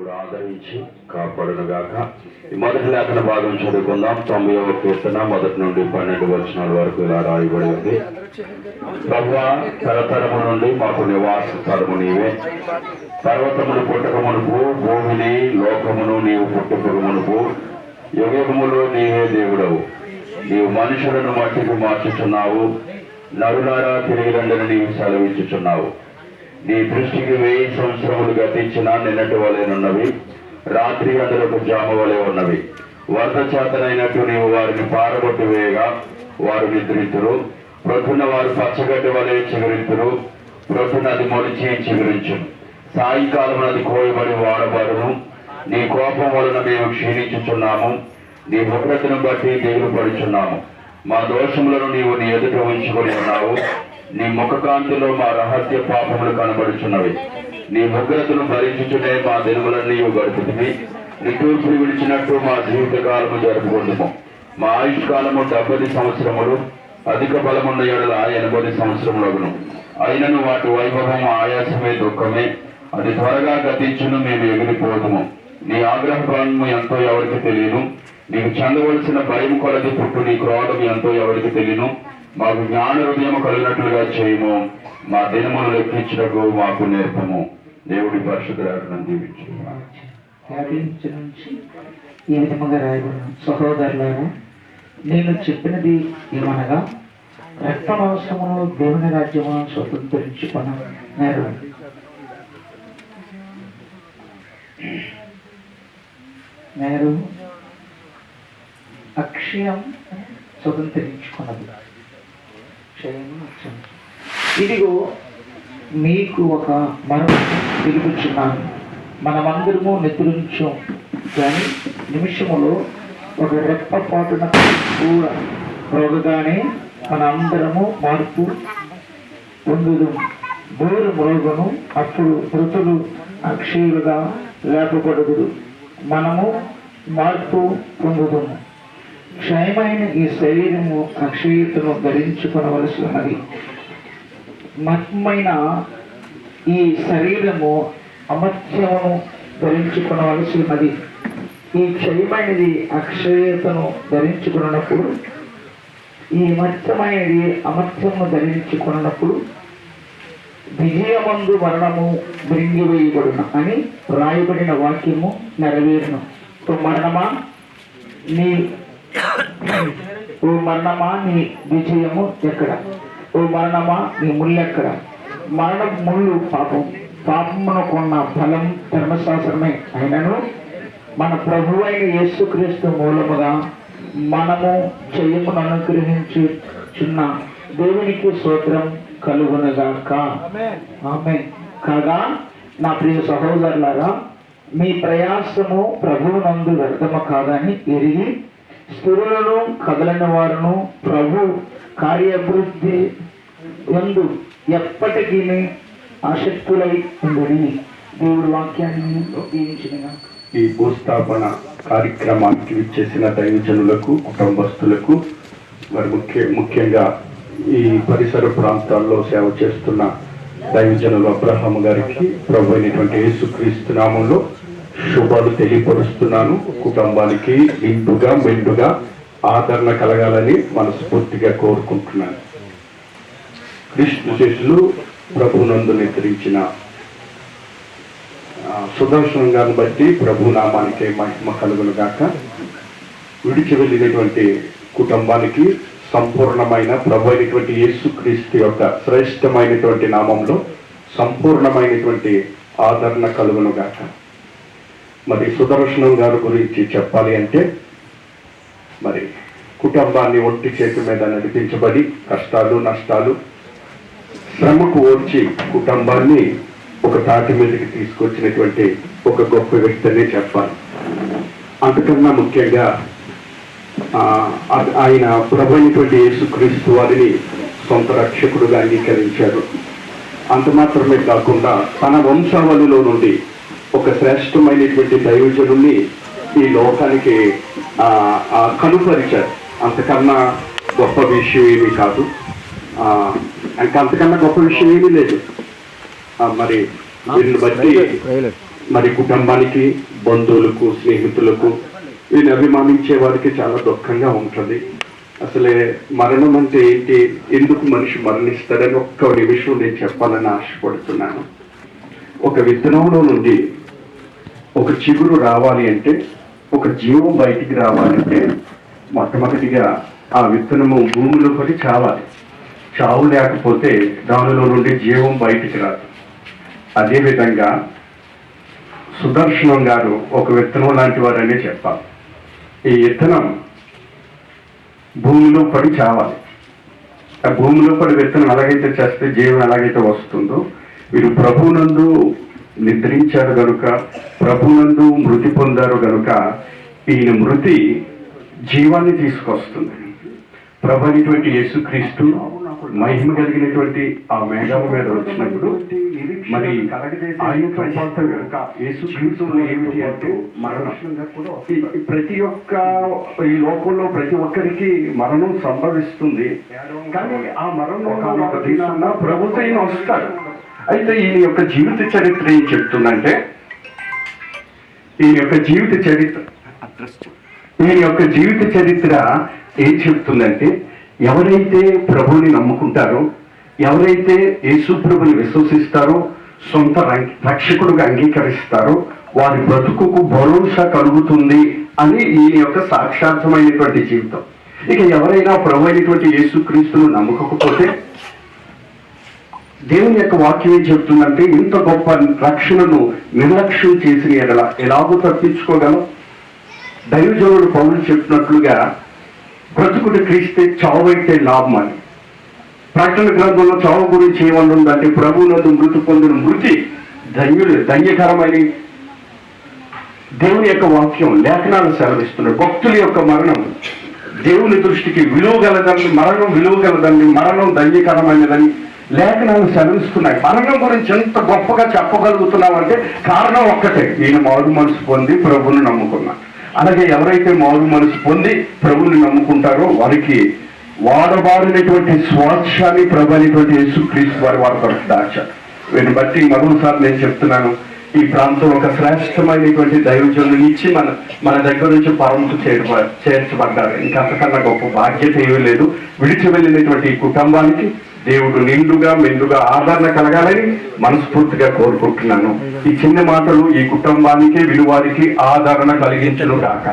దేవుడు ఆదరించి కాపాడునుగాక. ఈ మొదటి లేఖన భాగం చదువుకుందాం. 90వ కీర్తన 1 నుండి 12 వచనాల వరకు ఇలా రాయబడి ఉంది. ప్రభువా, తరతరము నుండి మాకు నివాస స్థలము నీవే. పర్వతమును పుట్టక మునుపు, భూమిని లోకమును నీవు పుట్టుక మునుపు, యుగములో నీవే దేవుడవు. నీవు మనుషులను మట్టికి మార్చుచున్నావు, నరులారా తిరిగి రండని నీవు సెలవిచ్చుచున్నావు. నీ దృష్టికి 1000 సంవత్సరములు గతించినా నిన్నటి వలెనున్నవి, రాత్రి అందులకు జామ వలె ఉన్నవి. వరద చేతనైనట్టు నీవు వారిని పారగొట్టి వేయగా వారు నిద్రింతురు. ప్రొద్దున వారు పచ్చగడ్డి వలె చిగురింతురు. ప్రొద్దున అది మొలిచి చిగురించు, సాయంకాలం అది కోయబడి వాడబడును. నీ కోపం వలన మేము క్షీణించుచున్నాము, నీ ఉగ్రతను బట్టి దిగులు పడుచున్నాము. మా దోషములను నీవు నీ ఎదుట ఉంచుకొని ఉన్నావు. నీ ముఖకాంతిలో మా రహస్య పాపములు కనబడుచున్నవి. నీ ఉగ్రతను భరించుచునే మా దినములను నీవు గడుపుతుంది. నిట్టూర్పు విడిచినట్టు మా జీవితకాలము జరుపుకుందుము. మా ఆయుష్కాలము 70 సంవత్సరములు, అధిక బలమున్న ఎడల 80 సంవత్సరములగును. అయినను వాటి వైభవం ఆయాసమే, దుఃఖమే. అది త్వరగా గతించును, మేము ఎగిరిపోదుము. నీ ఆగ్రహము ఎంతో ఎవరికి తెలియను. నీకు చెందవలసిన భయం కొలది పుట్టు నీ క్రోధం ఎంతో ఎవరికి తెలియను. మాకు జ్ఞాన హృదయం కలిగినట్లుగా చేయము, మా దినములు లెక్కించుటకు మాకు నేర్పము. దేవుడి పరిశుద్ధులను దీవించు. నుంచి ఈ విధముగా రాయబడిన సహోదరులారా, నేను చెప్పినది ఏమనగా రక్తమాంసమును దేవుని రాజ్యమును స్వతంత్రించుకున్న నేరు అక్షయం స్వతంత్రించుకున్నది. ఇదిగో మీకు ఒక మరణం పిలుపుచున్నాను. మనమందరము నిద్రించు కానీ నిమిషములో ఒక రెప్పపాటున కూడా రోగగానే మన అందరము మార్పు పొందుదు. బోరు మ్రోగును, అప్పుడు మృతులు అక్షయులుగా లేపబడుదురు. మనము మార్పు పొందుదుము. క్షయమైన ఈ శరీరము అక్షయతను ధరించుకొనవలసి ఉన్నది. మర్మమైన ఈ శరీరము అమర్త్యమును ధరించుకొనవలసి ఉన్నది. ఈ క్షయమైనది అక్షయతను ధరించుకున్నప్పుడు, ఈ మర్త్యమైనది అమర్త్యమును ధరించుకున్నప్పుడు విజయమందు మరణము మృంగివేయబడును అని రాయబడిన వాక్యము నెరవేరును. మరణమా నీ ఓ మరణమా నీ విజయము ఎక్కడ? ఓ మరణమా నీ ముళ్ళు ఎక్కడ? మరణ ముళ్ళు పాపమును కొన్న ఫలం ధర్మశాస్త్రమే. అయినను మన ప్రభు అయిన యేసుక్రీస్తు మూలముగా మనము జయమును అనుగ్రహించుచున్న దేవునికి స్తోత్రం కలుగునుగాక. ఆమేన్. కాగా నా ప్రియ సహోదరులారా, మీ ప్రయాసము ప్రభువునందు వ్యర్థము కాదని ఎరిగి స్థిరులను కదలని వారును ప్రభు కార్యాభివృద్ధి యందు ఎప్పటికీ ఆసక్తులై ఉందని దేవుడి వాక్యాన్ని దీవించునుగాక. ఈ భూస్థాపన కార్యక్రమానికి విచ్చేసిన దైవజనులకు, కుటుంబస్తులకు, మరి ముఖ్యంగా ఈ పరిసర ప్రాంతాల్లో సేవ చేస్తున్న దైవజనులు అబ్రహాము గారికి ప్రభు అయినటువంటి యేసుక్రీస్తు నామంలో శుభాలు తెలియపరుస్తున్నాను. కుటుంబానికి ఇంటుగా మెండుగా ఆదరణ కలగాలని మనస్ఫూర్తిగా కోరుకుంటున్నాను. క్రీస్తు శిష్యులు ప్రభునందు నిద్రించిన సుదర్శనం గారిని బట్టి ప్రభు నామానికి మహిమ కలుగును గాక. విడిచి వెళ్ళినటువంటి కుటుంబానికి సంపూర్ణమైన ప్రభు అయినటువంటి యేసుక్రీస్తు యొక్క శ్రేష్టమైనటువంటి నామంలో సంపూర్ణమైనటువంటి ఆదరణ కలుగును గాక. మరి సుదర్శనం గారి గురించి చెప్పాలి అంటే, మరి కుటుంబాన్ని ఒంటి చేతి మీద నడిపించబడి కష్టాలు నష్టాలు శ్రమకు ఓర్చి కుటుంబాన్ని ఒక తాటి మీదకి తీసుకొచ్చినటువంటి ఒక గొప్ప వ్యక్తినే చెప్పాలి. అంతకన్నా ముఖ్యంగా ఆయన ప్రభు అయినటువంటి యేసుక్రీస్తు వారిని సొంత రక్షకుడుగా అంగీకరించారు. అంత మాత్రమే కాకుండా తన వంశావళిలో నుండి ఒక శ్రేష్టమైనటువంటి దైవజనుల్ని ఈ లోకానికి కనుపరిచారు. అంతకన్నా గొప్ప విషయం ఏమీ కాదు, అంతకన్నా గొప్ప విషయం ఏమీ లేదు. మరి దీన్ని బట్టి మరి కుటుంబానికి, బంధువులకు, స్నేహితులకు, వీళ్ళని అభిమానించే వారికి చాలా దుఃఖంగా ఉంటుంది. అసలే మరణం అంటే ఏంటి, ఎందుకు మనిషి మరణిస్తాడని ఒక్క నిమిషం నేను చెప్పాలని ఆశపడుతున్నాను. ఒక విత్తనంలో నుండి ఒక చిగురు రావాలి అంటే, ఒక జీవం బయటికి రావాలంటే మొట్టమొదటిగా ఆ విత్తనము భూమిలో పడి చావాలి. చావు లేకపోతే దానిలో నుండి జీవం బయటికి రాదు. అదేవిధంగా సుదర్శనం గారు ఒక విత్తనం లాంటి వారనే చెప్పాలి. ఈ విత్తనం భూమిలో పడి చావాలి. ఆ భూమిలో పడి విత్తనం ఎలాగైతే చేస్తే జీవం ఎలాగైతే వస్తుందో, వీరు ప్రభునందు నిద్రించారు గనుక, ప్రభునందు మృతి పొందారు గనుక ఈయన మృతి జీవాన్ని తీసుకొస్తుంది. ప్రభు అయినటువంటి యేసుక్రీస్తు మహిమ కలిగినటువంటి ఆ మేఘాల మీద వచ్చినప్పుడు మరి ఆయనతో పాటు యేసుక్రీస్తులో ఏమిటి అంటే మరణం. ప్రతి ఒక్క ఈ లోకంలో ప్రతి ఒక్కరికి మరణం సంభవిస్తుంది. కానీ ఆ మరణం ఒక దినాన ప్రభుతో ఈయన వస్తాడు. అయితే ఈయన యొక్క జీవిత చరిత్ర ఏం చెప్తుందంటే, ఈయన యొక్క జీవిత చరిత్ర ఏం చెప్తుందంటే, ఎవరైతే ప్రభువుని నమ్ముకుంటారో, ఎవరైతే యేసు ప్రభుని విశ్వసిస్తారో, సొంత రక్షకుడుగా అంగీకరిస్తారో, వారి బ్రతుకుకు భరోసా కలుగుతుంది అని ఈయన యొక్క సాక్షాత్మైనటువంటి జీవితం. ఇక ఎవరైనా ప్రభు అయినటువంటి యేసుక్రీస్తును నమ్మకపోతే, దేవుని యొక్క వాక్యం ఏం చెప్తుందంటే, ఇంత గొప్ప రక్షణను నిర్లక్ష్యం చేసిన ఎలాగో తప్పించుకోగలం? దైవజనుడు పౌలు చెప్పినట్లుగా బ్రతుకుడు క్రీస్తే చావైతే లాభం అని. ప్రకటన గ్రంథంలో చావు గురించి ఏమనుందంటే, ప్రభువునందు మృతి పొందిన మృతి ధన్యకరమైన దేవుని యొక్క వాక్యం లేఖనాలు సెలవిస్తున్నాడు. భక్తుల యొక్క మరణం దేవుని దృష్టికి విలువగలదని, మరణం ధన్యకరమైనదని లేఖనాలు సెలవిస్తున్నాయి. మరణం గురించి ఎంత గొప్పగా చెప్పగలుగుతున్నామంటే కారణం ఒక్కటే, ఈయన మారు మనసు పొంది ప్రభువుని నమ్ముకున్నాడు. అలాగే ఎవరైతే మారు మనసు పొంది ప్రభువుని నమ్ముకుంటారో వారికి వాడబారినటువంటి స్వార్థాన్ని ప్రభు అయినటువంటి యేసుక్రీస్తు వారి కొరకు దాచారు. వీటిని బట్టి మరోసారి నేను చెప్తున్నాను, ఈ ప్రాంతం ఒక శ్రేష్టమైనటువంటి దైవజనుని ఇచ్చి మన దగ్గర నుంచి పరమకు చేర్చబడ్డారు. ఇంకా అంతకన్నా గొప్ప బాధ్యత ఏమీ లేదు. విడిచి వెళ్ళినటువంటి ఈ కుటుంబానికి దేవుడు మెండుగా ఆదరణ కలగాలని మనస్ఫూర్తిగా కోరుకుంటున్నాను. ఈ చిన్న మాటలు ఈ కుటుంబానికి, విలువారికి ఆదరణ కలిగించును గాక.